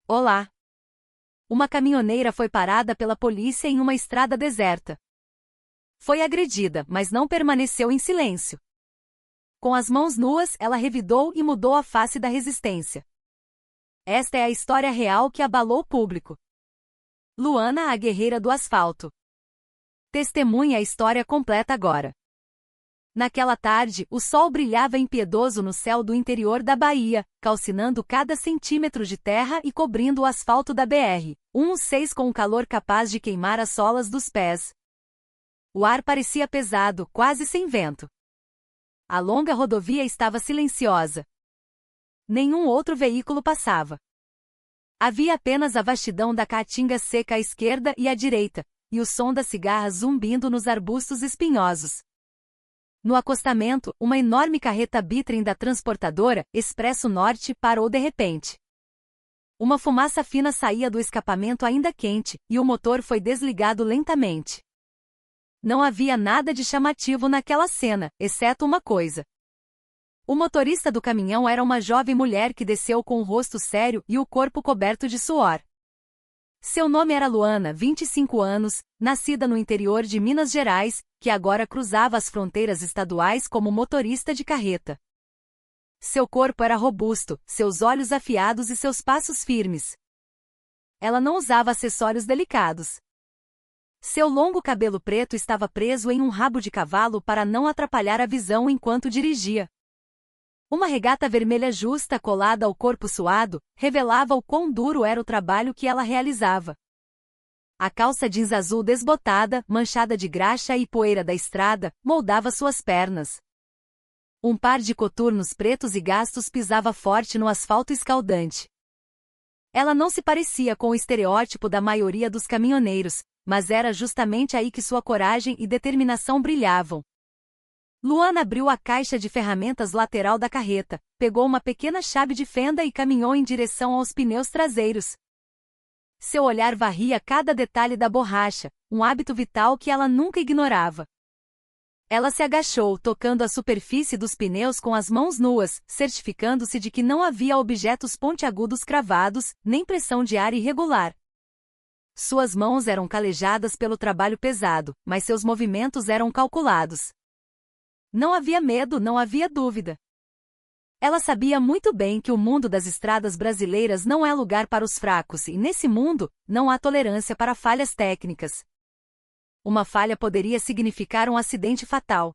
Olá! Uma caminhoneira foi parada pela polícia em uma estrada deserta. Foi agredida, mas não permaneceu em silêncio. Com as mãos nuas, ela revidou e mudou a face da resistência. Esta é a história real que abalou o público. Luana, a guerreira do asfalto. Testemunhe a história completa agora. Naquela tarde, o sol brilhava impiedoso no céu do interior da Bahia, calcinando cada centímetro de terra e cobrindo o asfalto da BR-116 com um calor capaz de queimar as solas dos pés. O ar parecia pesado, quase sem vento. A longa rodovia estava silenciosa. Nenhum outro veículo passava. Havia apenas a vastidão da caatinga seca à esquerda e à direita, e o som das cigarras zumbindo nos arbustos espinhosos. No acostamento, uma enorme carreta bitrem da transportadora, Expresso Norte, parou de repente. Uma fumaça fina saía do escapamento ainda quente, e o motor foi desligado lentamente. Não havia nada de chamativo naquela cena, exceto uma coisa. O motorista do caminhão era uma jovem mulher que desceu com o rosto sério e o corpo coberto de suor. Seu nome era Luana, 25 anos, nascida no interior de Minas Gerais, que agora cruzava as fronteiras estaduais como motorista de carreta. Seu corpo era robusto, seus olhos afiados e seus passos firmes. Ela não usava acessórios delicados. Seu longo cabelo preto estava preso em um rabo de cavalo para não atrapalhar a visão enquanto dirigia. Uma regata vermelha justa colada ao corpo suado, revelava o quão duro era o trabalho que ela realizava. A calça jeans azul desbotada, manchada de graxa e poeira da estrada, moldava suas pernas. Um par de coturnos pretos e gastos pisava forte no asfalto escaldante. Ela não se parecia com o estereótipo da maioria dos caminhoneiros, mas era justamente aí que sua coragem e determinação brilhavam. Luana abriu a caixa de ferramentas lateral da carreta, pegou uma pequena chave de fenda e caminhou em direção aos pneus traseiros. Seu olhar varria cada detalhe da borracha, um hábito vital que ela nunca ignorava. Ela se agachou, tocando a superfície dos pneus com as mãos nuas, certificando-se de que não havia objetos pontiagudos cravados, nem pressão de ar irregular. Suas mãos eram calejadas pelo trabalho pesado, mas seus movimentos eram calculados. Não havia medo, não havia dúvida. Ela sabia muito bem que o mundo das estradas brasileiras não é lugar para os fracos e, nesse mundo, não há tolerância para falhas técnicas. Uma falha poderia significar um acidente fatal.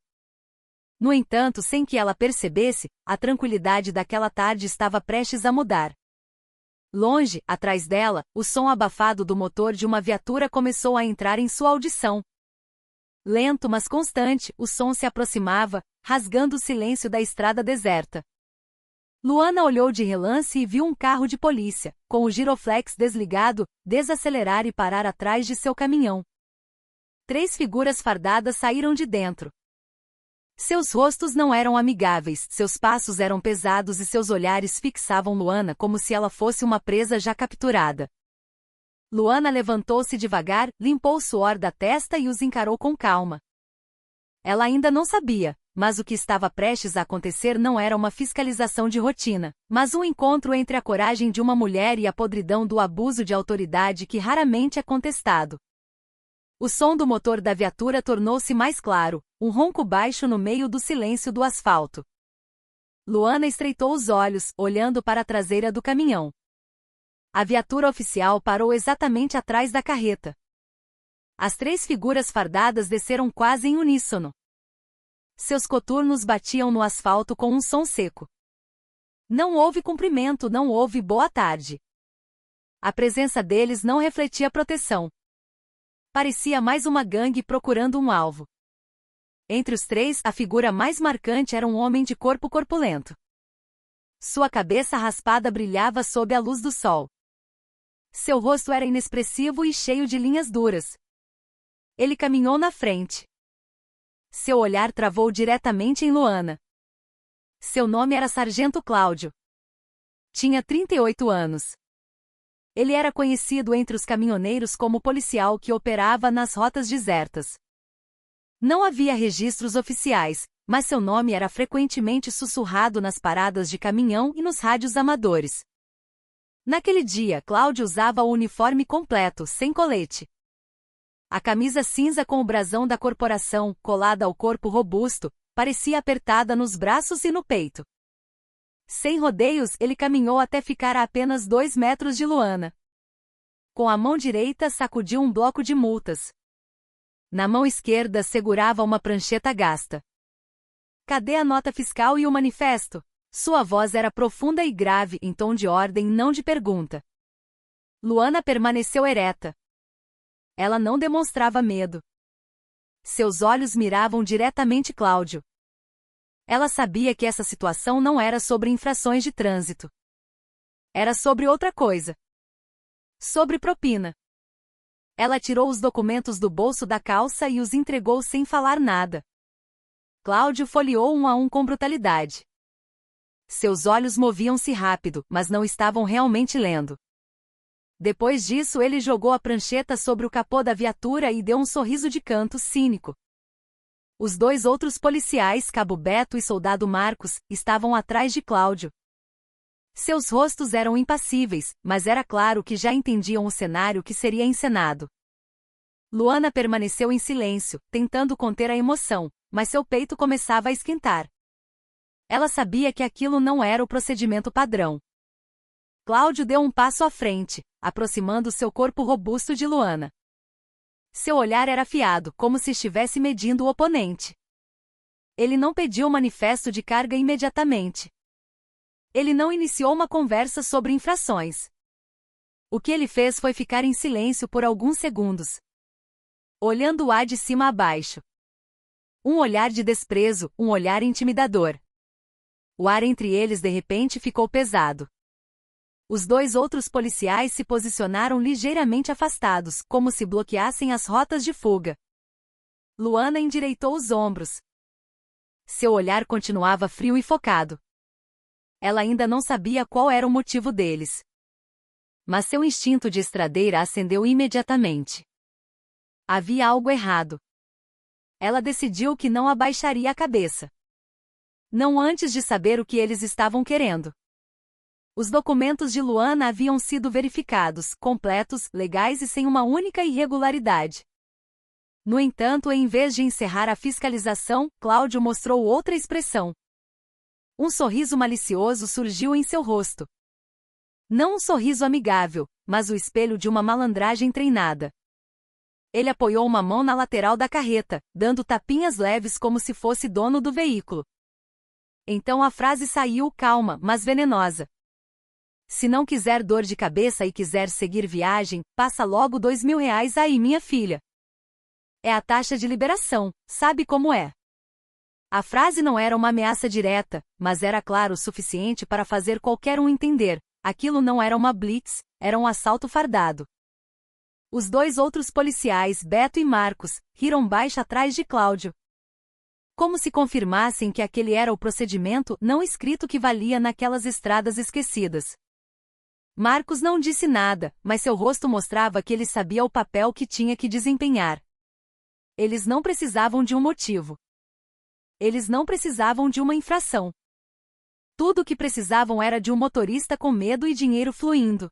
No entanto, sem que ela percebesse, a tranquilidade daquela tarde estava prestes a mudar. Longe, atrás dela, o som abafado do motor de uma viatura começou a entrar em sua audição. Lento mas constante, o som se aproximava, rasgando o silêncio da estrada deserta. Luana olhou de relance e viu um carro de polícia, com o giroflex desligado, desacelerar e parar atrás de seu caminhão. 3 figuras fardadas saíram de dentro. Seus rostos não eram amigáveis, seus passos eram pesados e seus olhares fixavam Luana como se ela fosse uma presa já capturada. Luana levantou-se devagar, limpou o suor da testa e os encarou com calma. Ela ainda não sabia, mas o que estava prestes a acontecer não era uma fiscalização de rotina, mas um encontro entre a coragem de uma mulher e a podridão do abuso de autoridade que raramente é contestado. O som do motor da viatura tornou-se mais claro, um ronco baixo no meio do silêncio do asfalto. Luana estreitou os olhos, olhando para a traseira do caminhão. A viatura oficial parou exatamente atrás da carreta. As 3 figuras fardadas desceram quase em uníssono. Seus coturnos batiam no asfalto com um som seco. Não houve cumprimento, não houve boa tarde. A presença deles não refletia proteção. Parecia mais uma gangue procurando um alvo. Entre os 3, a figura mais marcante era um homem de corpo corpulento. Sua cabeça raspada brilhava sob a luz do sol. Seu rosto era inexpressivo e cheio de linhas duras. Ele caminhou na frente. Seu olhar travou diretamente em Luana. Seu nome era Sargento Cláudio. Tinha 38 anos. Ele era conhecido entre os caminhoneiros como policial que operava nas rotas desertas. Não havia registros oficiais, mas seu nome era frequentemente sussurrado nas paradas de caminhão e nos rádios amadores. Naquele dia, Cláudio usava o uniforme completo, sem colete. A camisa cinza com o brasão da corporação, colada ao corpo robusto, parecia apertada nos braços e no peito. Sem rodeios, ele caminhou até ficar a apenas 2 metros de Luana. Com a mão direita sacudiu um bloco de multas. Na mão esquerda segurava uma prancheta gasta. Cadê a nota fiscal e o manifesto? Sua voz era profunda e grave, em tom de ordem, não de pergunta. Luana permaneceu ereta. Ela não demonstrava medo. Seus olhos miravam diretamente Cláudio. Ela sabia que essa situação não era sobre infrações de trânsito. Era sobre outra coisa. Sobre propina. Ela tirou os documentos do bolso da calça e os entregou sem falar nada. Cláudio folheou um a um com brutalidade. Seus olhos moviam-se rápido, mas não estavam realmente lendo. Depois disso, ele jogou a prancheta sobre o capô da viatura e deu um sorriso de canto cínico. Os 2 outros policiais, Cabo Beto e Soldado Marcos, estavam atrás de Cláudio. Seus rostos eram impassíveis, mas era claro que já entendiam o cenário que seria encenado. Luana permaneceu em silêncio, tentando conter a emoção, mas seu peito começava a esquentar. Ela sabia que aquilo não era o procedimento padrão. Cláudio deu um passo à frente, aproximando seu corpo robusto de Luana. Seu olhar era afiado, como se estivesse medindo o oponente. Ele não pediu o manifesto de carga imediatamente. Ele não iniciou uma conversa sobre infrações. O que ele fez foi ficar em silêncio por alguns segundos, olhando-a de cima a baixo. Um olhar de desprezo, um olhar intimidador. O ar entre eles de repente ficou pesado. Os 2 outros policiais se posicionaram ligeiramente afastados, como se bloqueassem as rotas de fuga. Luana endireitou os ombros. Seu olhar continuava frio e focado. Ela ainda não sabia qual era o motivo deles. Mas seu instinto de estradeira acendeu imediatamente. Havia algo errado. Ela decidiu que não abaixaria a cabeça. Não antes de saber o que eles estavam querendo. Os documentos de Luana haviam sido verificados, completos, legais e sem uma única irregularidade. No entanto, em vez de encerrar a fiscalização, Cláudio mostrou outra expressão. Um sorriso malicioso surgiu em seu rosto. Não um sorriso amigável, mas o espelho de uma malandragem treinada. Ele apoiou uma mão na lateral da carreta, dando tapinhas leves como se fosse dono do veículo. Então a frase saiu calma, mas venenosa. Se não quiser dor de cabeça e quiser seguir viagem, passa logo R$2.000 aí, minha filha. É a taxa de liberação, sabe como é? A frase não era uma ameaça direta, mas era claro o suficiente para fazer qualquer um entender. Aquilo não era uma blitz, era um assalto fardado. Os 2 outros policiais, Beto e Marcos, riram baixo atrás de Cláudio. Como se confirmassem que aquele era o procedimento não escrito que valia naquelas estradas esquecidas. Marcos não disse nada, mas seu rosto mostrava que ele sabia o papel que tinha que desempenhar. Eles não precisavam de um motivo. Eles não precisavam de uma infração. Tudo o que precisavam era de um motorista com medo e dinheiro fluindo.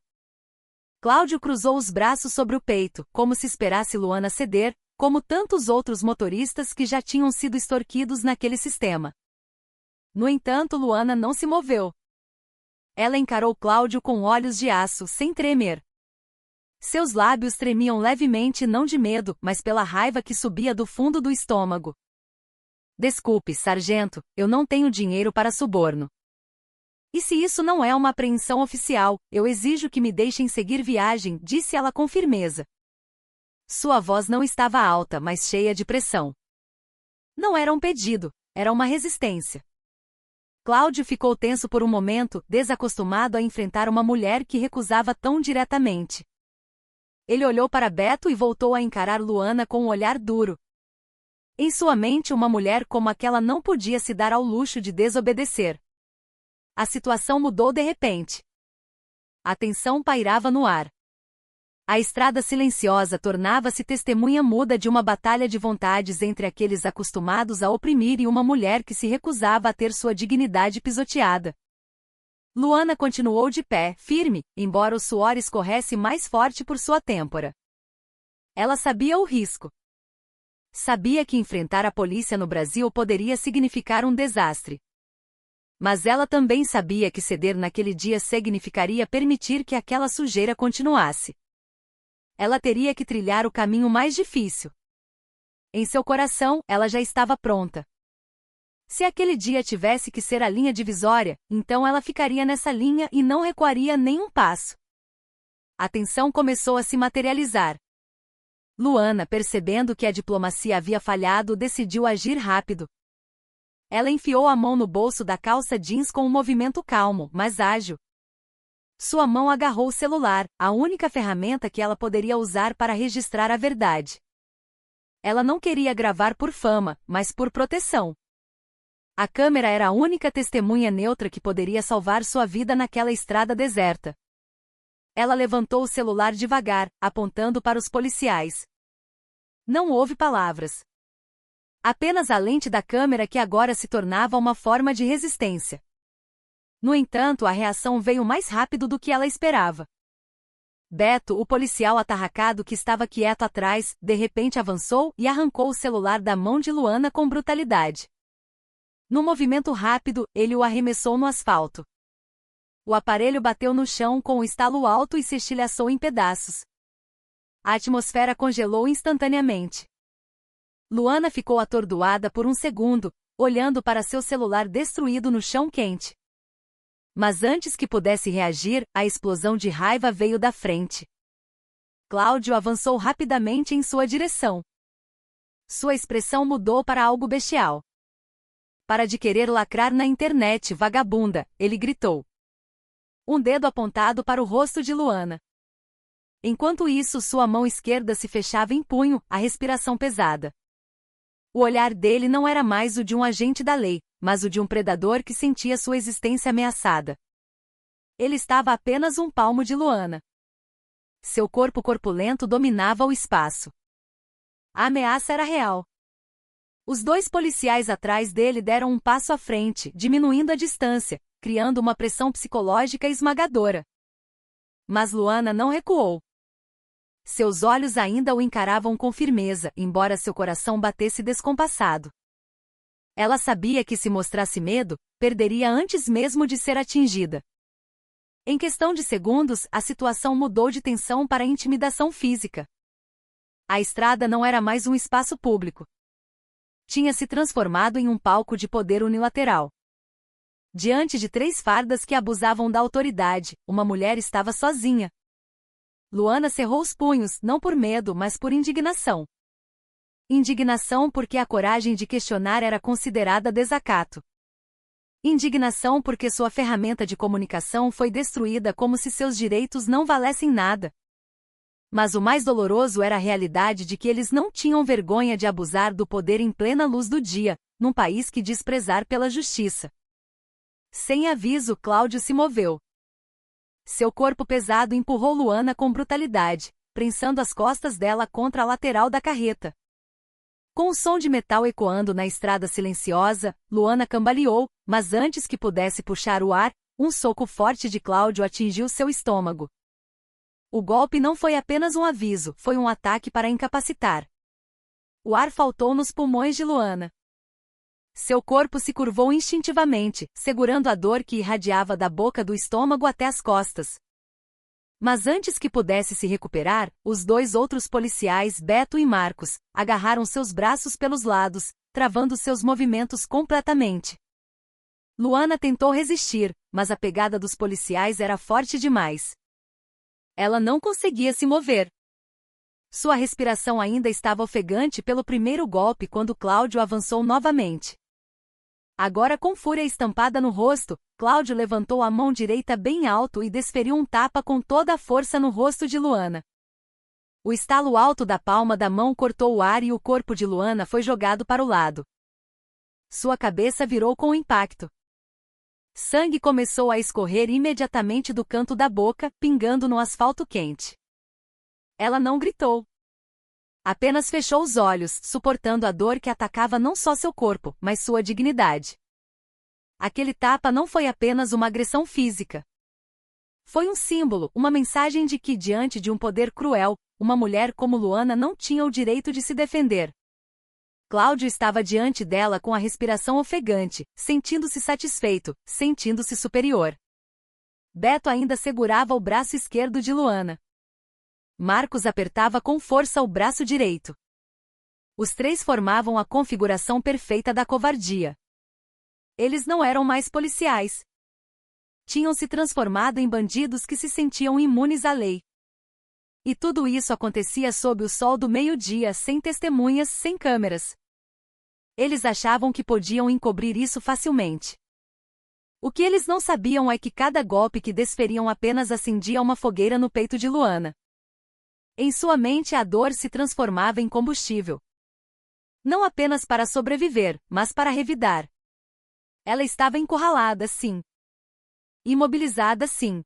Cláudio cruzou os braços sobre o peito, como se esperasse Luana ceder, como tantos outros motoristas que já tinham sido extorquidos naquele sistema. No entanto, Luana não se moveu. Ela encarou Cláudio com olhos de aço, sem tremer. Seus lábios tremiam levemente, não de medo, mas pela raiva que subia do fundo do estômago. Desculpe, sargento, eu não tenho dinheiro para suborno. E se isso não é uma apreensão oficial, eu exijo que me deixem seguir viagem, disse ela com firmeza. Sua voz não estava alta, mas cheia de pressão. Não era um pedido, era uma resistência. Cláudio ficou tenso por um momento, desacostumado a enfrentar uma mulher que recusava tão diretamente. Ele olhou para Beto e voltou a encarar Luana com um olhar duro. Em sua mente, uma mulher como aquela não podia se dar ao luxo de desobedecer. A situação mudou de repente. A tensão pairava no ar. A estrada silenciosa tornava-se testemunha muda de uma batalha de vontades entre aqueles acostumados a oprimir e uma mulher que se recusava a ter sua dignidade pisoteada. Luana continuou de pé, firme, embora o suor escorresse mais forte por sua têmpora. Ela sabia o risco. Sabia que enfrentar a polícia no Brasil poderia significar um desastre. Mas ela também sabia que ceder naquele dia significaria permitir que aquela sujeira continuasse. Ela teria que trilhar o caminho mais difícil. Em seu coração, ela já estava pronta. Se aquele dia tivesse que ser a linha divisória, então ela ficaria nessa linha e não recuaria nem um passo. A tensão começou a se materializar. Luana, percebendo que a diplomacia havia falhado, decidiu agir rápido. Ela enfiou a mão no bolso da calça jeans com um movimento calmo, mas ágil. Sua mão agarrou o celular, a única ferramenta que ela poderia usar para registrar a verdade. Ela não queria gravar por fama, mas por proteção. A câmera era a única testemunha neutra que poderia salvar sua vida naquela estrada deserta. Ela levantou o celular devagar, apontando para os policiais. Não houve palavras. Apenas a lente da câmera que agora se tornava uma forma de resistência. No entanto, a reação veio mais rápido do que ela esperava. Beto, o policial atarracado que estava quieto atrás, de repente avançou e arrancou o celular da mão de Luana com brutalidade. Num movimento rápido, ele o arremessou no asfalto. O aparelho bateu no chão com um estalo alto e se estilhaçou em pedaços. A atmosfera congelou instantaneamente. Luana ficou atordoada por um segundo, olhando para seu celular destruído no chão quente. Mas antes que pudesse reagir, a explosão de raiva veio da frente. Cláudio avançou rapidamente em sua direção. Sua expressão mudou para algo bestial. Para de querer lacrar na internet, vagabunda, ele gritou. Um dedo apontado para o rosto de Luana. Enquanto isso, sua mão esquerda se fechava em punho, a respiração pesada. O olhar dele não era mais o de um agente da lei, mas o de um predador que sentia sua existência ameaçada. Ele estava a apenas um palmo de Luana. Seu corpo corpulento dominava o espaço. A ameaça era real. Os dois policiais atrás dele deram um passo à frente, diminuindo a distância, criando uma pressão psicológica esmagadora. Mas Luana não recuou. Seus olhos ainda o encaravam com firmeza, embora seu coração batesse descompassado. Ela sabia que se mostrasse medo, perderia antes mesmo de ser atingida. Em questão de segundos, a situação mudou de tensão para intimidação física. A estrada não era mais um espaço público. Tinha se transformado em um palco de poder unilateral. Diante de três fardas que abusavam da autoridade, uma mulher estava sozinha. Luana cerrou os punhos, não por medo, mas por indignação. Indignação porque a coragem de questionar era considerada desacato. Indignação porque sua ferramenta de comunicação foi destruída como se seus direitos não valessem nada. Mas o mais doloroso era a realidade de que eles não tinham vergonha de abusar do poder em plena luz do dia, num país que diz prezar pela justiça. Sem aviso, Cláudio se moveu. Seu corpo pesado empurrou Luana com brutalidade, prensando as costas dela contra a lateral da carreta. Com o som de metal ecoando na estrada silenciosa, Luana cambaleou, mas antes que pudesse puxar o ar, um soco forte de Cláudio atingiu seu estômago. O golpe não foi apenas um aviso, foi um ataque para incapacitar. O ar faltou nos pulmões de Luana. Seu corpo se curvou instintivamente, segurando a dor que irradiava da boca do estômago até as costas. Mas antes que pudesse se recuperar, os dois outros policiais, Beto e Marcos, agarraram seus braços pelos lados, travando seus movimentos completamente. Luana tentou resistir, mas a pegada dos policiais era forte demais. Ela não conseguia se mover. Sua respiração ainda estava ofegante pelo primeiro golpe quando Cláudio avançou novamente. Agora com fúria estampada no rosto, Cláudio levantou a mão direita bem alto e desferiu um tapa com toda a força no rosto de Luana. O estalo alto da palma da mão cortou o ar e o corpo de Luana foi jogado para o lado. Sua cabeça virou com o impacto. Sangue começou a escorrer imediatamente do canto da boca, pingando no asfalto quente. Ela não gritou. Apenas fechou os olhos, suportando a dor que atacava não só seu corpo, mas sua dignidade. Aquele tapa não foi apenas uma agressão física. Foi um símbolo, uma mensagem de que, diante de um poder cruel, uma mulher como Luana não tinha o direito de se defender. Cláudio estava diante dela com a respiração ofegante, sentindo-se satisfeito, sentindo-se superior. Beto ainda segurava o braço esquerdo de Luana. Marcos apertava com força o braço direito. Os três formavam a configuração perfeita da covardia. Eles não eram mais policiais. Tinham se transformado em bandidos que se sentiam imunes à lei. E tudo isso acontecia sob o sol do meio-dia, sem testemunhas, sem câmeras. Eles achavam que podiam encobrir isso facilmente. O que eles não sabiam é que cada golpe que desferiam apenas acendia uma fogueira no peito de Luana. Em sua mente a dor se transformava em combustível. Não apenas para sobreviver, mas para revidar. Ela estava encurralada, sim. Imobilizada, sim.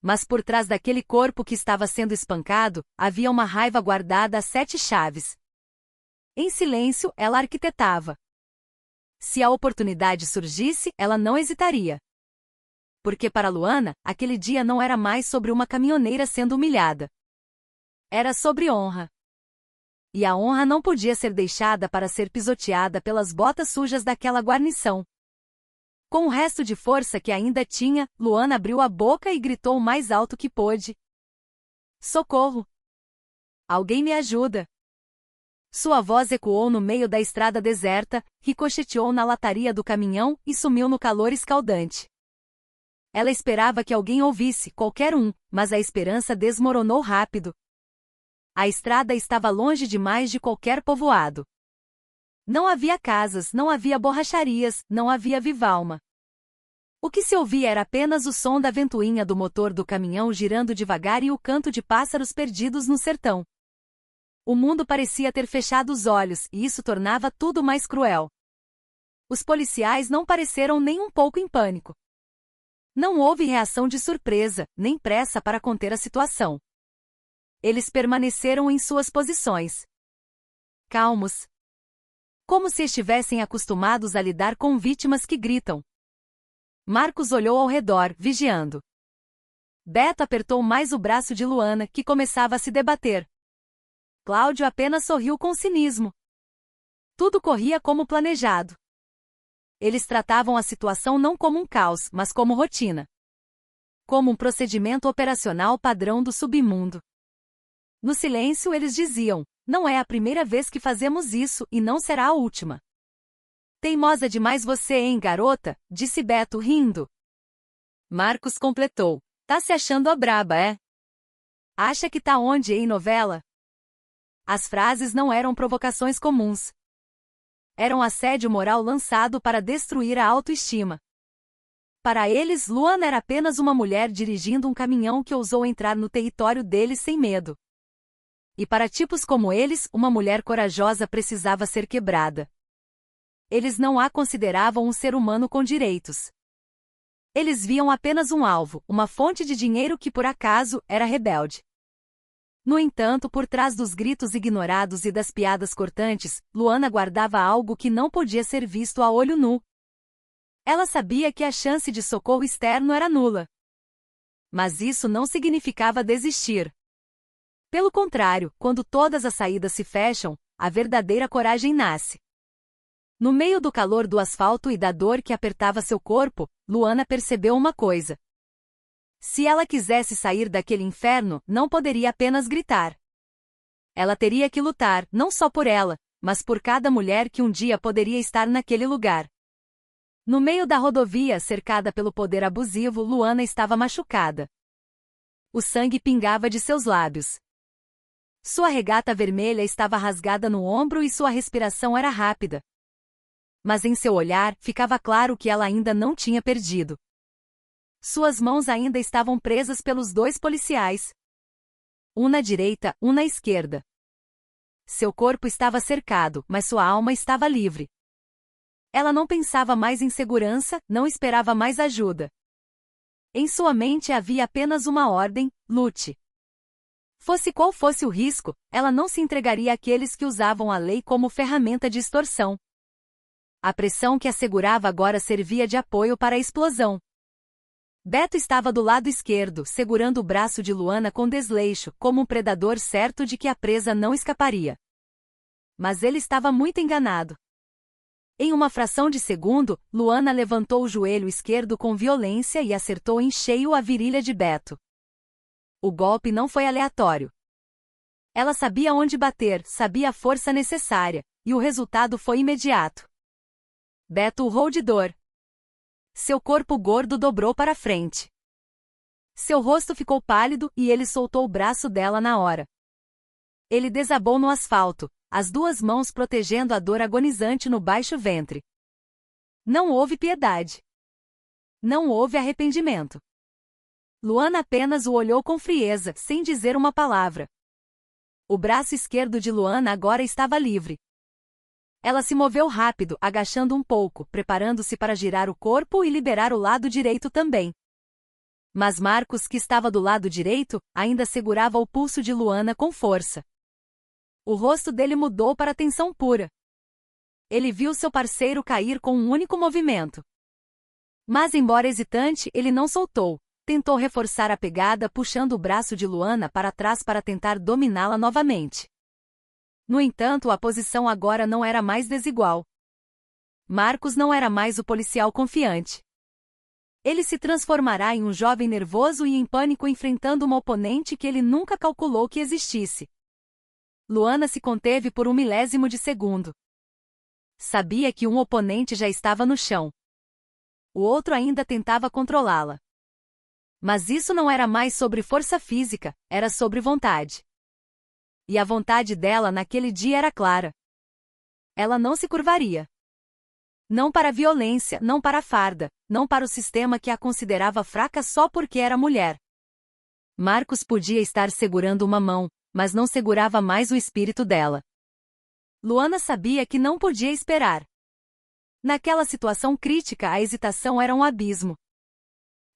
Mas por trás daquele corpo que estava sendo espancado, havia uma raiva guardada a 7 chaves. Em silêncio, ela arquitetava. Se a oportunidade surgisse, ela não hesitaria. Porque para Luana, aquele dia não era mais sobre uma caminhoneira sendo humilhada. Era sobre honra. E a honra não podia ser deixada para ser pisoteada pelas botas sujas daquela guarnição. Com o resto de força que ainda tinha, Luana abriu a boca e gritou o mais alto que pôde. Socorro! Alguém me ajuda! Sua voz ecoou no meio da estrada deserta, ricocheteou na lataria do caminhão e sumiu no calor escaldante. Ela esperava que alguém ouvisse, qualquer um, mas a esperança desmoronou rápido. A estrada estava longe demais de qualquer povoado. Não havia casas, não havia borracharias, não havia viva-alma. O que se ouvia era apenas o som da ventoinha do motor do caminhão girando devagar e o canto de pássaros perdidos no sertão. O mundo parecia ter fechado os olhos, e isso tornava tudo mais cruel. Os policiais não pareceram nem um pouco em pânico. Não houve reação de surpresa, nem pressa para conter a situação. Eles permaneceram em suas posições. Calmos. Como se estivessem acostumados a lidar com vítimas que gritam. Marcos olhou ao redor, vigiando. Beto apertou mais o braço de Luana, que começava a se debater. Cláudio apenas sorriu com cinismo. Tudo corria como planejado. Eles tratavam a situação não como um caos, mas como rotina. Como um procedimento operacional padrão do submundo. No silêncio eles diziam, não é a primeira vez que fazemos isso e não será a última. Teimosa demais você, hein, garota? Disse Beto rindo. Marcos completou. Tá se achando a braba, é? Acha que tá onde, hein, novela? As frases não eram provocações comuns. Eram assédio moral lançado para destruir a autoestima. Para eles, Luana era apenas uma mulher dirigindo um caminhão que ousou entrar no território deles sem medo. E para tipos como eles, uma mulher corajosa precisava ser quebrada. Eles não a consideravam um ser humano com direitos. Eles viam apenas um alvo, uma fonte de dinheiro que por acaso era rebelde. No entanto, por trás dos gritos ignorados e das piadas cortantes, Luana guardava algo que não podia ser visto a olho nu. Ela sabia que a chance de socorro externo era nula. Mas isso não significava desistir. Pelo contrário, quando todas as saídas se fecham, a verdadeira coragem nasce. No meio do calor do asfalto e da dor que apertava seu corpo, Luana percebeu uma coisa. Se ela quisesse sair daquele inferno, não poderia apenas gritar. Ela teria que lutar, não só por ela, mas por cada mulher que um dia poderia estar naquele lugar. No meio da rodovia, cercada pelo poder abusivo, Luana estava machucada. O sangue pingava de seus lábios. Sua regata vermelha estava rasgada no ombro e sua respiração era rápida. Mas em seu olhar, ficava claro que ela ainda não tinha perdido. Suas mãos ainda estavam presas pelos 2 policiais. Um na direita, um na esquerda. Seu corpo estava cercado, mas sua alma estava livre. Ela não pensava mais em segurança, não esperava mais ajuda. Em sua mente havia apenas uma ordem: lute. Fosse qual fosse o risco, ela não se entregaria àqueles que usavam a lei como ferramenta de extorsão. A pressão que a segurava agora servia de apoio para a explosão. Beto estava do lado esquerdo, segurando o braço de Luana com desleixo, como um predador certo de que a presa não escaparia. Mas ele estava muito enganado. Em uma fração de segundo, Luana levantou o joelho esquerdo com violência e acertou em cheio a virilha de Beto. O golpe não foi aleatório. Ela sabia onde bater, sabia a força necessária, e o resultado foi imediato. Beto urrou de dor. Seu corpo gordo dobrou para frente. Seu rosto ficou pálido e ele soltou o braço dela na hora. Ele desabou no asfalto, as duas mãos protegendo a dor agonizante no baixo ventre. Não houve piedade. Não houve arrependimento. Luana apenas o olhou com frieza, sem dizer uma palavra. O braço esquerdo de Luana agora estava livre. Ela se moveu rápido, agachando um pouco, preparando-se para girar o corpo e liberar o lado direito também. Mas Marcos, que estava do lado direito, ainda segurava o pulso de Luana com força. O rosto dele mudou para tensão pura. Ele viu seu parceiro cair com um único movimento. Mas, embora hesitante, ele não soltou. Tentou reforçar a pegada, puxando o braço de Luana para trás para tentar dominá-la novamente. No entanto, a posição agora não era mais desigual. Marcos não era mais o policial confiante. Ele se transformará em um jovem nervoso e em pânico enfrentando uma oponente que ele nunca calculou que existisse. Luana se conteve por 1/1000 de segundo. Sabia que um oponente já estava no chão. O outro ainda tentava controlá-la. Mas isso não era mais sobre força física, era sobre vontade. E a vontade dela naquele dia era clara. Ela não se curvaria. Não para a violência, não para a farda, não para o sistema que a considerava fraca só porque era mulher. Marcos podia estar segurando uma mão, mas não segurava mais o espírito dela. Luana sabia que não podia esperar. Naquela situação crítica, a hesitação era um abismo.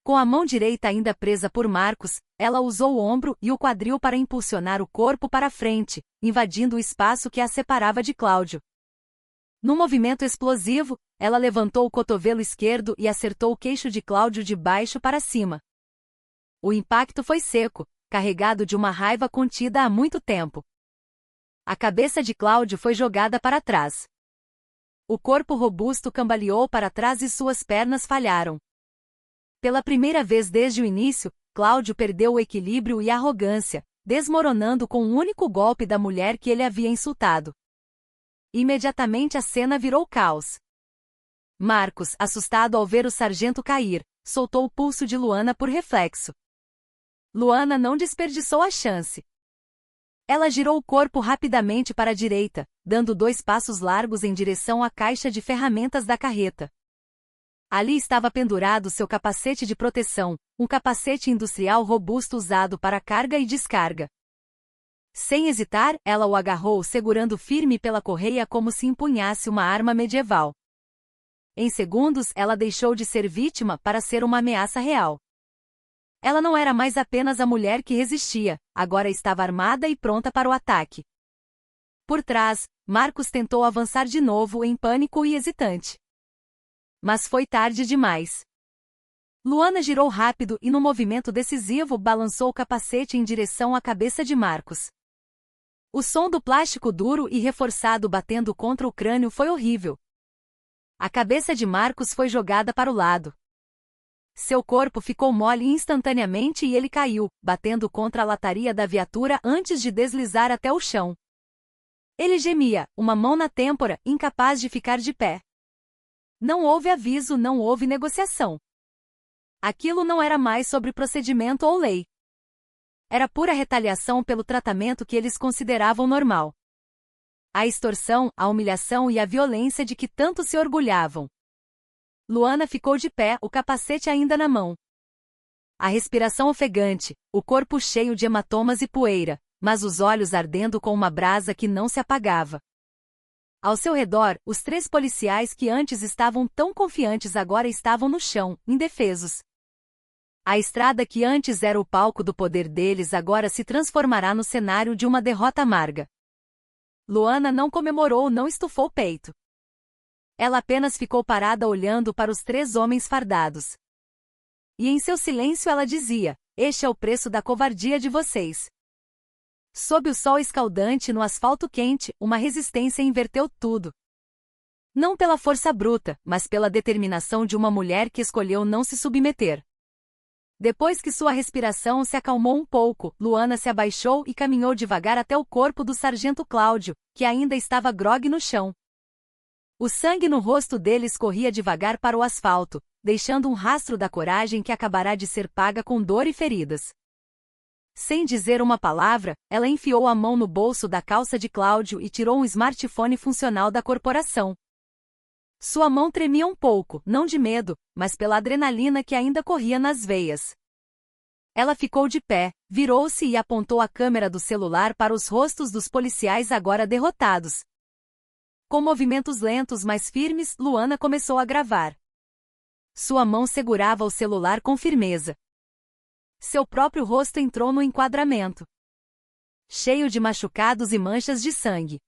Com a mão direita ainda presa por Marcos, ela usou o ombro e o quadril para impulsionar o corpo para frente, invadindo o espaço que a separava de Cláudio. Num movimento explosivo, ela levantou o cotovelo esquerdo e acertou o queixo de Cláudio de baixo para cima. O impacto foi seco, carregado de uma raiva contida há muito tempo. A cabeça de Cláudio foi jogada para trás. O corpo robusto cambaleou para trás e suas pernas falharam. Pela primeira vez desde o início, Cláudio perdeu o equilíbrio e a arrogância, desmoronando com um único golpe da mulher que ele havia insultado. Imediatamente a cena virou caos. Marcos, assustado ao ver o sargento cair, soltou o pulso de Luana por reflexo. Luana não desperdiçou a chance. Ela girou o corpo rapidamente para a direita, dando 2 passos largos em direção à caixa de ferramentas da carreta. Ali estava pendurado seu capacete de proteção, um capacete industrial robusto usado para carga e descarga. Sem hesitar, ela o agarrou segurando firme pela correia como se empunhasse uma arma medieval. Em segundos, ela deixou de ser vítima para ser uma ameaça real. Ela não era mais apenas a mulher que resistia, agora estava armada e pronta para o ataque. Por trás, Marcos tentou avançar de novo em pânico e hesitante. Mas foi tarde demais. Luana girou rápido e, no movimento decisivo, balançou o capacete em direção à cabeça de Marcos. O som do plástico duro e reforçado batendo contra o crânio foi horrível. A cabeça de Marcos foi jogada para o lado. Seu corpo ficou mole instantaneamente e ele caiu, batendo contra a lataria da viatura antes de deslizar até o chão. Ele gemia, uma mão na têmpora, incapaz de ficar de pé. Não houve aviso, não houve negociação. Aquilo não era mais sobre procedimento ou lei. Era pura retaliação pelo tratamento que eles consideravam normal. A extorsão, a humilhação e a violência de que tanto se orgulhavam. Luana ficou de pé, o capacete ainda na mão. A respiração ofegante, o corpo cheio de hematomas e poeira, mas os olhos ardendo com uma brasa que não se apagava. Ao seu redor, os 3 policiais que antes estavam tão confiantes agora estavam no chão, indefesos. A estrada que antes era o palco do poder deles agora se transformará no cenário de uma derrota amarga. Luana não comemorou, não estufou o peito. Ela apenas ficou parada olhando para os 3 homens fardados. E em seu silêncio ela dizia: "Este é o preço da covardia de vocês." Sob o sol escaldante no asfalto quente, uma resistência inverteu tudo. Não pela força bruta, mas pela determinação de uma mulher que escolheu não se submeter. Depois que sua respiração se acalmou um pouco, Luana se abaixou e caminhou devagar até o corpo do sargento Cláudio, que ainda estava grogue no chão. O sangue no rosto dele escorria devagar para o asfalto, deixando um rastro da coragem que acabará de ser paga com dor e feridas. Sem dizer uma palavra, ela enfiou a mão no bolso da calça de Cláudio e tirou um smartphone funcional da corporação. Sua mão tremia um pouco, não de medo, mas pela adrenalina que ainda corria nas veias. Ela ficou de pé, virou-se e apontou a câmera do celular para os rostos dos policiais agora derrotados. Com movimentos lentos mas firmes, Luana começou a gravar. Sua mão segurava o celular com firmeza. Seu próprio rosto entrou no enquadramento, cheio de machucados e manchas de sangue.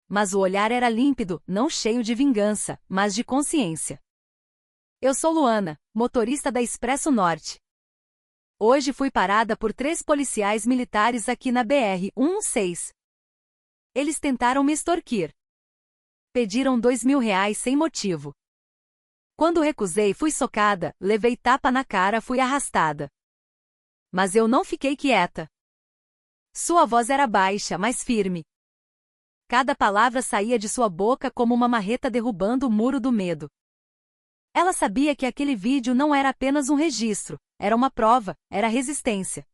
Mas o olhar era límpido, não cheio de vingança, mas de consciência. "Eu sou Luana, motorista da Expresso Norte. Hoje fui parada por 3 policiais militares aqui na BR-116. Eles tentaram me extorquir. Pediram R$2.000 sem motivo. Quando recusei, fui socada, levei tapa na cara, fui arrastada. Mas eu não fiquei quieta." Sua voz era baixa, mas firme. Cada palavra saía de sua boca como uma marreta derrubando o muro do medo. Ela sabia que aquele vídeo não era apenas um registro, era uma prova, era resistência.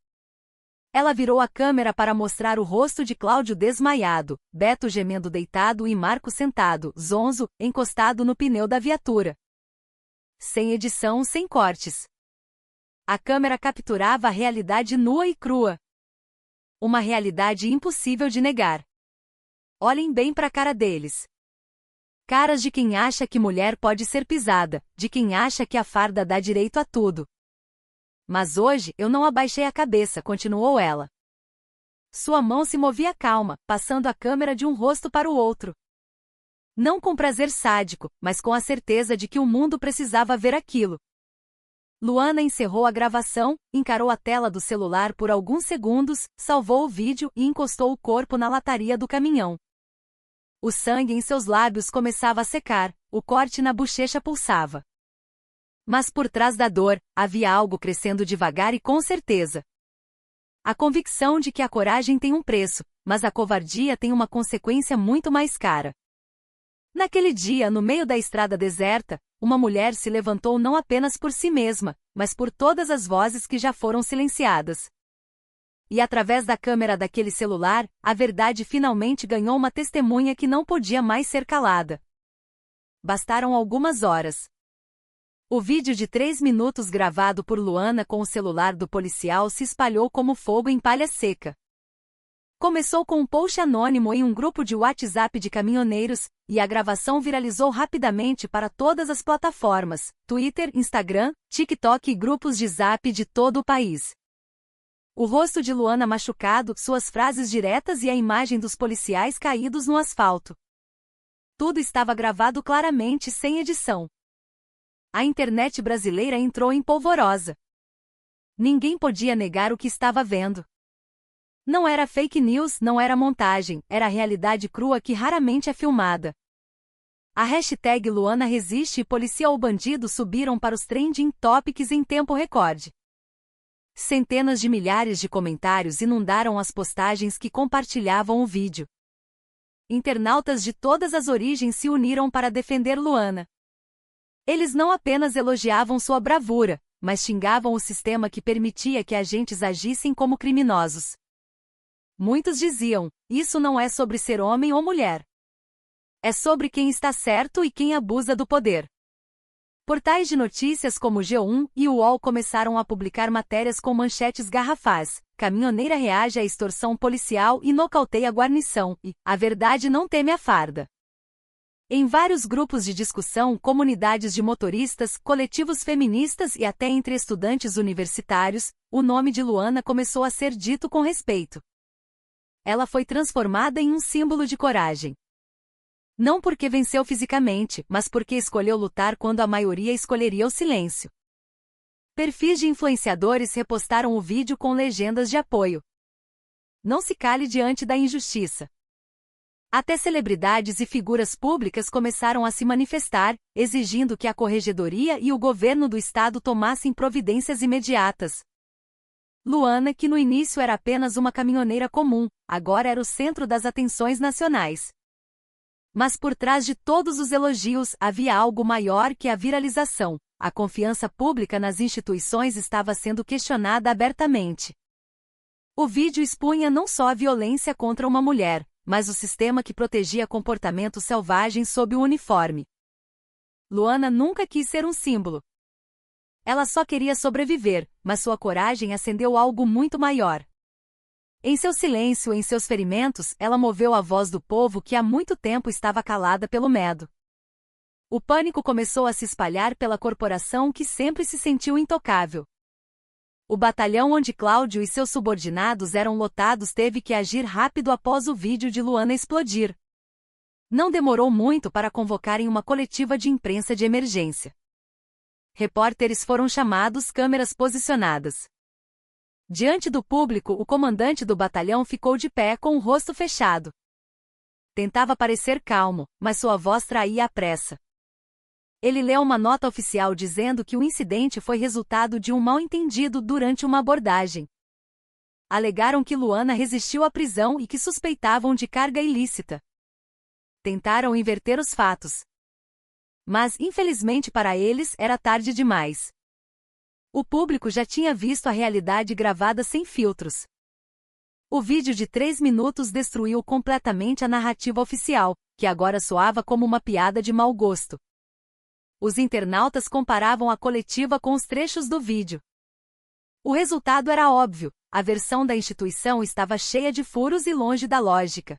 Ela virou a câmera para mostrar o rosto de Cláudio desmaiado, Beto gemendo deitado e Marco sentado, zonzo, encostado no pneu da viatura. Sem edição, sem cortes. A câmera capturava a realidade nua e crua. Uma realidade impossível de negar. Olhem bem para a cara deles. Caras de quem acha que mulher pode ser pisada, de quem acha que a farda dá direito a tudo. Mas hoje eu não abaixei a cabeça, continuou ela. Sua mão se movia calma, passando a câmera de um rosto para o outro. Não com prazer sádico, mas com a certeza de que o mundo precisava ver aquilo. Luana encerrou a gravação, encarou a tela do celular por alguns segundos, salvou o vídeo e encostou o corpo na lataria do caminhão. O sangue em seus lábios começava a secar, o corte na bochecha pulsava. Mas por trás da dor, havia algo crescendo devagar e com certeza. A convicção de que a coragem tem um preço, mas a covardia tem uma consequência muito mais cara. Naquele dia, no meio da estrada deserta, uma mulher se levantou não apenas por si mesma, mas por todas as vozes que já foram silenciadas. E através da câmera daquele celular, a verdade finalmente ganhou uma testemunha que não podia mais ser calada. Bastaram algumas horas. O vídeo de 3 minutos gravado por Luana com o celular do policial se espalhou como fogo em palha seca. Começou com um post anônimo em um grupo de WhatsApp de caminhoneiros, e a gravação viralizou rapidamente para todas as plataformas, Twitter, Instagram, TikTok e grupos de Zap de todo o país. O rosto de Luana machucado, suas frases diretas e a imagem dos policiais caídos no asfalto. Tudo estava gravado claramente sem edição. A internet brasileira entrou em polvorosa. Ninguém podia negar o que estava vendo. Não era fake news, não era montagem, era a realidade crua que raramente é filmada. A hashtag Luana Resiste e Policia ou Bandido subiram para os trending topics em tempo recorde. Centenas de milhares de comentários inundaram as postagens que compartilhavam o vídeo. Internautas de todas as origens se uniram para defender Luana. Eles não apenas elogiavam sua bravura, mas xingavam o sistema que permitia que agentes agissem como criminosos. Muitos diziam: isso não é sobre ser homem ou mulher. É sobre quem está certo e quem abusa do poder. Portais de notícias como G1 e UOL começaram a publicar matérias com manchetes garrafais: caminhoneira reage à extorsão policial e nocauteia a guarnição, e a verdade não teme a farda. Em vários grupos de discussão, comunidades de motoristas, coletivos feministas e até entre estudantes universitários, o nome de Luana começou a ser dito com respeito. Ela foi transformada em um símbolo de coragem. Não porque venceu fisicamente, mas porque escolheu lutar quando a maioria escolheria o silêncio. Perfis de influenciadores repostaram o vídeo com legendas de apoio. Não se cale diante da injustiça. Até celebridades e figuras públicas começaram a se manifestar, exigindo que a Corregedoria e o governo do estado tomassem providências imediatas. Luana, que no início era apenas uma caminhoneira comum, agora era o centro das atenções nacionais. Mas por trás de todos os elogios havia algo maior que a viralização. A confiança pública nas instituições estava sendo questionada abertamente. O vídeo expunha não só a violência contra uma mulher, mas o sistema que protegia comportamentos selvagens sob o uniforme. Luana nunca quis ser um símbolo. Ela só queria sobreviver, mas sua coragem acendeu algo muito maior. Em seu silêncio e em seus ferimentos, ela moveu a voz do povo que há muito tempo estava calada pelo medo. O pânico começou a se espalhar pela corporação que sempre se sentiu intocável. O batalhão onde Cláudio e seus subordinados eram lotados teve que agir rápido após o vídeo de Luana explodir. Não demorou muito para convocarem uma coletiva de imprensa de emergência. Repórteres foram chamados, câmeras posicionadas. Diante do público, o comandante do batalhão ficou de pé com o rosto fechado. Tentava parecer calmo, mas sua voz traía a pressa. Ele leu uma nota oficial dizendo que o incidente foi resultado de um mal-entendido durante uma abordagem. Alegaram que Luana resistiu à prisão e que suspeitavam de carga ilícita. Tentaram inverter os fatos. Mas, infelizmente para eles, era tarde demais. O público já tinha visto a realidade gravada sem filtros. O vídeo de 3 minutos destruiu completamente a narrativa oficial, que agora soava como uma piada de mau gosto. Os internautas comparavam a coletiva com os trechos do vídeo. O resultado era óbvio, a versão da instituição estava cheia de furos e longe da lógica.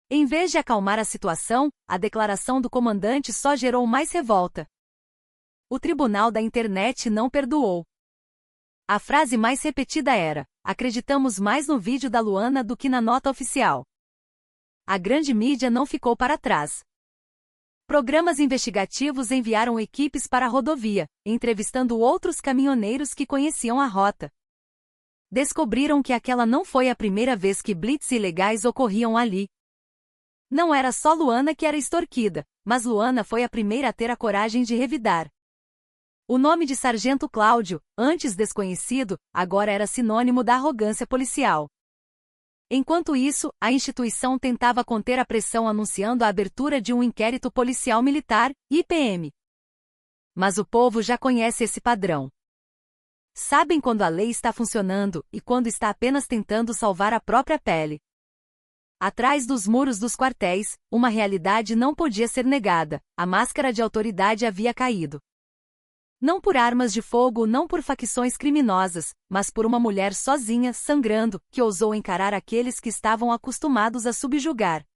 Em vez de acalmar a situação, a declaração do comandante só gerou mais revolta. O tribunal da internet não perdoou. A frase mais repetida era: "Acreditamos mais no vídeo da Luana do que na nota oficial." A grande mídia não ficou para trás. Programas investigativos enviaram equipes para a rodovia, entrevistando outros caminhoneiros que conheciam a rota. Descobriram que aquela não foi a primeira vez que blitz ilegais ocorriam ali. Não era só Luana que era extorquida, mas Luana foi a primeira a ter a coragem de revidar. O nome de Sargento Cláudio, antes desconhecido, agora era sinônimo da arrogância policial. Enquanto isso, a instituição tentava conter a pressão anunciando a abertura de um inquérito policial militar, IPM. Mas o povo já conhece esse padrão. Sabem quando a lei está funcionando e quando está apenas tentando salvar a própria pele. Atrás dos muros dos quartéis, uma realidade não podia ser negada: a máscara de autoridade havia caído. Não por armas de fogo, não por facções criminosas, mas por uma mulher sozinha, sangrando, que ousou encarar aqueles que estavam acostumados a subjugar.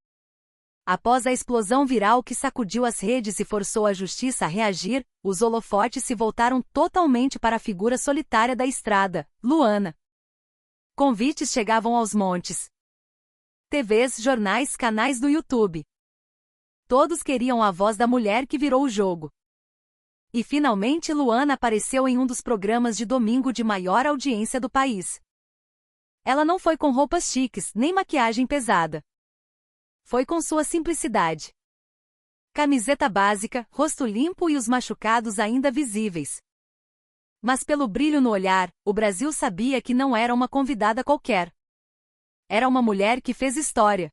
Após a explosão viral que sacudiu as redes e forçou a justiça a reagir, os holofotes se voltaram totalmente para a figura solitária da estrada, Luana. Convites chegavam aos montes. TVs, jornais, canais do YouTube. Todos queriam a voz da mulher que virou o jogo. E finalmente Luana apareceu em um dos programas de domingo de maior audiência do país. Ela não foi com roupas chiques, nem maquiagem pesada. Foi com sua simplicidade. Camiseta básica, rosto limpo e os machucados ainda visíveis. Mas pelo brilho no olhar, o Brasil sabia que não era uma convidada qualquer. Era uma mulher que fez história.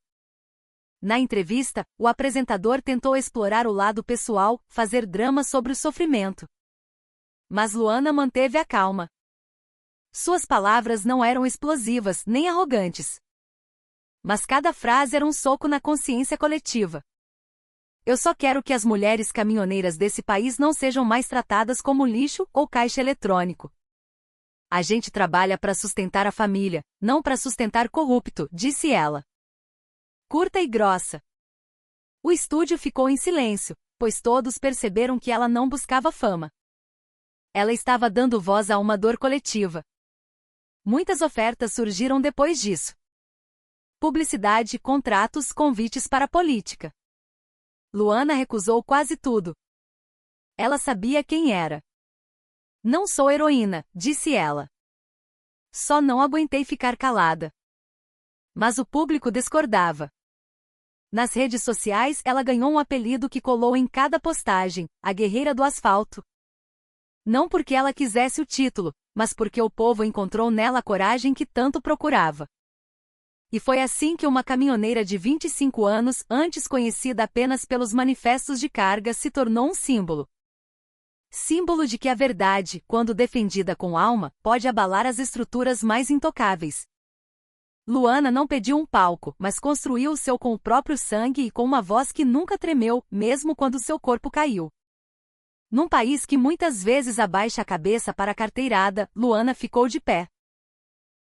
Na entrevista, o apresentador tentou explorar o lado pessoal, fazer drama sobre o sofrimento. Mas Luana manteve a calma. Suas palavras não eram explosivas, nem arrogantes. Mas cada frase era um soco na consciência coletiva. Eu só quero que as mulheres caminhoneiras desse país não sejam mais tratadas como lixo ou caixa eletrônico. A gente trabalha para sustentar a família, não para sustentar corrupto, disse ela. Curta e grossa. O estúdio ficou em silêncio, pois todos perceberam que ela não buscava fama. Ela estava dando voz a uma dor coletiva. Muitas ofertas surgiram depois disso. Publicidade, contratos, convites para a política. Luana recusou quase tudo. Ela sabia quem era. Não sou heroína, disse ela. Só não aguentei ficar calada. Mas o público discordava. Nas redes sociais ela ganhou um apelido que colou em cada postagem, a Guerreira do Asfalto. Não porque ela quisesse o título, mas porque o povo encontrou nela a coragem que tanto procurava. E foi assim que uma caminhoneira de 25 anos, antes conhecida apenas pelos manifestos de carga, se tornou um símbolo. Símbolo de que a verdade, quando defendida com alma, pode abalar as estruturas mais intocáveis. Luana não pediu um palco, mas construiu o seu com o próprio sangue e com uma voz que nunca tremeu, mesmo quando seu corpo caiu. Num país que muitas vezes abaixa a cabeça para a carteirada, Luana ficou de pé.